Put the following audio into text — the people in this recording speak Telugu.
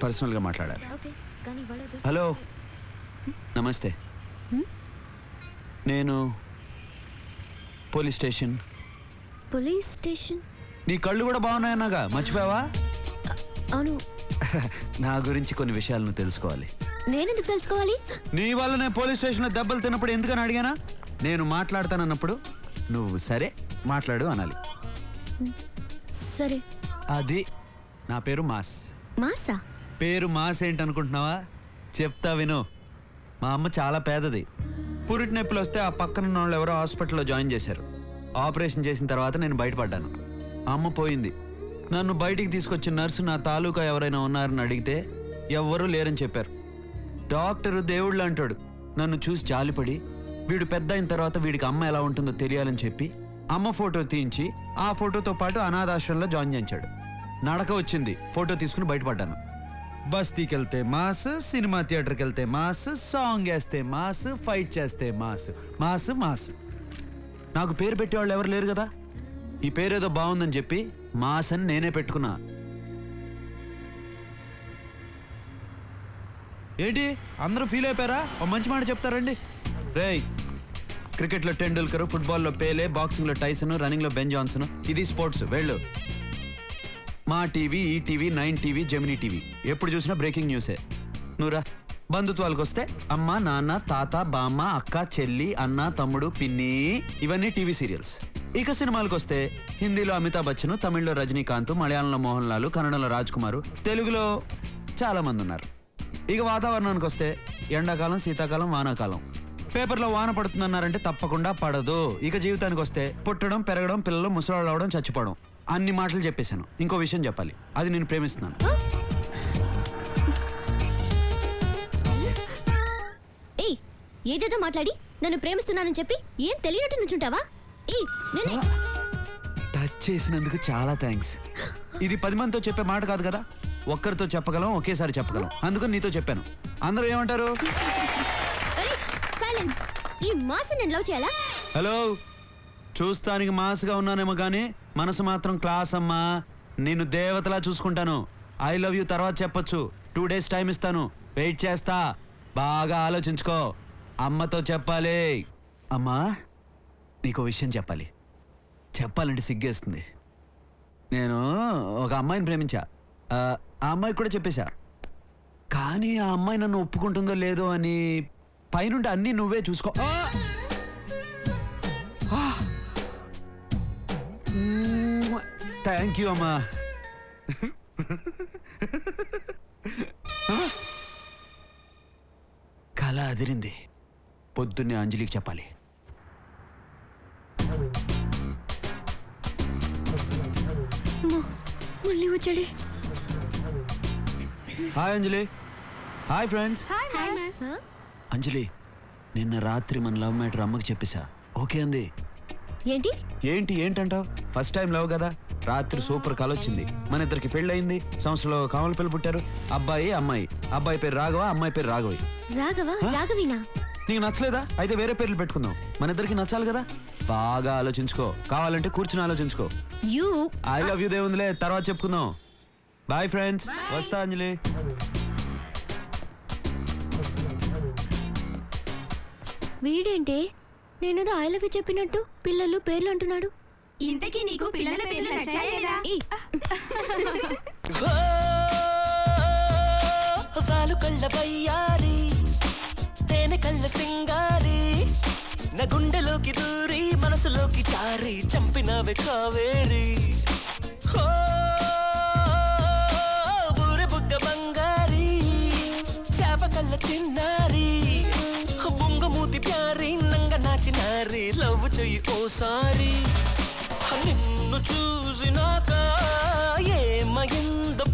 పర్సనల్గా మాట్లాడాలి. ఓకే కానీ ఇవ్వలేదు. హలో, నమస్తే. నేను పోలీస్ స్టేషన్. Police station? నీ కళ్ళు కూడా బాగున్నాయన్నాగా, మర్చిపోయావా? అవును. నా గురించి కొన్ని విషయాలు నువ్వు తెలుసుకోవాలి. నేనెందుకు తెలుసుకోవాలి? నీ వల్ల నేను పోలీస్ స్టేషన్లో దెబ్బలు తిన్నప్పుడు ఎందుకని అడిగానా? నేను మాట్లాడతానన్నప్పుడు నువ్వు సరే మాట్లాడు అనాలి. సరే. అది నా పేరు మాస్. మాసా? పేరు మాస్ ఏంటనుకుంటున్నావా? చెప్తా విను. మా అమ్మ చాలా పేదది. పురిటి నొప్పులు వస్తే ఆ పక్కన వాళ్ళు ఎవరో హాస్పిటల్లో జాయిన్ చేశారు. ఆపరేషన్ చేసిన తర్వాత నేను బయటపడ్డాను. అమ్మ పోయింది. నన్ను బయటికి తీసుకొచ్చిన నర్సు నా తాలూకా ఎవరైనా ఉన్నారని అడిగితే ఎవ్వరూ లేరని చెప్పారు. డాక్టరు దేవుళ్ళు అంటాడు. నన్ను చూసి జాలిపడి వీడు పెద్ద అయిన తర్వాత వీడికి అమ్మ ఎలా ఉంటుందో తెలియాలని చెప్పి అమ్మ ఫోటో తీయించి ఆ ఫోటోతో పాటు అనాథాశ్రమంలో జాయిన్ చేయించాడు. నడక వచ్చింది, ఫోటో తీసుకుని బయటపడ్డాను. బస్తీకి వెళ్తే మాస్, సినిమా థియేటర్కి వెళ్తే మాస్, సాంగ్ వేస్తే మాస్, ఫైట్ చేస్తే మాస్. Mass mass. నాకు పేరు పెట్టేవాళ్ళు ఎవరు లేరు కదా. ఈ పేరేదో బాగుందని చెప్పి మాస్ అని నేనే పెట్టుకున్నా. ఏంటి అందరూ ఫీల్ అయిపోయారా? ఓ మంచి మాట చెప్తారండి. రేయ్, క్రికెట్లో టెండూల్కర్, ఫుట్బాల్లో పేలే, బాక్సింగ్లో టైసన్, రన్నింగ్లో బెన్ జాన్సన్. ఇది స్పోర్ట్స్. వెళ్ళు. మా టీవీ, ఈ టీవీ, 9 టీవీ, జెమినీ టీవీ, ఎప్పుడు చూసినా బ్రేకింగ్ న్యూసే. నువ్వురా. బంధుత్వాలకు వస్తే అమ్మ, నాన్న, తాత, బామ్మ, అక్క, చెల్లి, అన్న, తమ్ముడు, పిన్ని, ఇవన్నీ టీవీ సీరియల్స్. ఇక సినిమాలకు వస్తే హిందీలో అమితాబ్ బచ్చన్, తమిళ్లో రజనీకాంత్, మలయాళంలో మోహన్ లాల్, కన్నడంలో రాజ్ కుమార్, తెలుగులో చాలా మంది ఉన్నారు. ఇక వాతావరణానికి వస్తే ఎండాకాలం, శీతాకాలం, వానాకాలం. పేపర్లో వాన పడుతుందన్నారంటే తప్పకుండా పడదు. ఇక జీవితానికి వస్తే పుట్టడం, పెరగడం, పిల్లలు ముసలాళ్ళు అవడం, చచ్చిపోవడం. అన్ని మాటలు చెప్పేశాను. ఇంకో విషయం చెప్పాలి. అది నేను ప్రేమిస్తున్నాను. ఏయ్, ఏదేదో మాట్లాడి నన్ను ప్రేమిస్తున్నానని చెప్పి ఏం తెలియనట్టు నుంచుంటావా? టచ్ చేసినందుకు చాలా థ్యాంక్స్. ఇది 10 మందితో చెప్పే మాట కాదు కదా. ఒక్కరితో చెప్పగలం, ఒకేసారి చెప్పగలం. అందుకని నీతో చెప్పాను. అందరూ ఏమంటారు? ఈ మాస్ నేను లవ్ చేయాలా? హలో, చూస్తానికి మాస్గా ఉన్నానేమో కానీ మనసు మాత్రం క్లాస్ అమ్మా. నేను దేవతలా చూసుకుంటాను. ఐ లవ్ యూ తర్వాత చెప్పొచ్చు. 2 days టైం ఇస్తాను. వెయిట్ చేస్తా. బాగా ఆలోచించుకో. అమ్మతో చెప్పాలి. అమ్మా, నీకో విషయం చెప్పాలి. చెప్పాలంటే సిగ్గేస్తుంది. నేను ఒక అమ్మాయిని ప్రేమించా. ఆ అమ్మాయికి కూడా చెప్పేశా. కానీ ఆ అమ్మాయి నన్ను ఒప్పుకుంటుందో లేదో అని పైనుండి అన్నీ నువ్వే చూసుకో. థ్యాంక్ యూ అమ్మా. కళ అదిరింది. పొద్దున్నే అంజలికి చెప్పాలి. మళ్ళీ వచ్చాడే. Hi Anjali. Hi friends. Anjali, నిన్న రాత్రి మన లవ్ మ్యాటర్ అమ్మకి చెప్పేశా. ఓకే అంది. ఏంటి ఏంటి ఏంటంటావు? ఫస్ట్ టైం లవ్ కదా. రాత్రి సూపర్ కల వచ్చింది. మన ఇద్దరికి పెళ్ళయింది. సంవత్సరంలో కామల పిల్లలు పుట్టారు. అబ్బాయి, అమ్మాయి. అబ్బాయి పేరు రాఘవ, అమ్మాయి పేరు రాఘవి. రాఘవీనా? నీకు నచ్చలేదా? అయితే వేరే పేర్లు పెట్టుకుందాం. మన ఇద్దరికి నచ్చాలి కదా. బాగా ఆలోచించుకో. కావాలంటే కూర్చుని ఆలోచించుకో. ఐ లవ్ యూ దేవుందిలే, తర్వాత చెప్పుకుందాం. Bye friends. వస్తా అంజలి. వీడేంటే నేనేదో ఐ లవ్ యూ చెప్పినట్టు పిల్లలు పేర్లు అంటున్నాడు. ఇంతకీ నీకు పిల్లల పేర్లు నచ్చాయేరా? వాలు కళ్ళ వయ్యారి, తేనె కళ్ళ సింగారి, నా గుండెలోకి దూరి మనసులోకి చారి చంపినవే కావేరి. బూరె బుగ్గ బంగారి, చేప కళ్ళ చిన్నారి, బొంగమూతి ప్యారి, నంగ నాచినారి, లవ్ చెయ్యి ఓసారి. నిన్ను చూసినాక ఏమైందో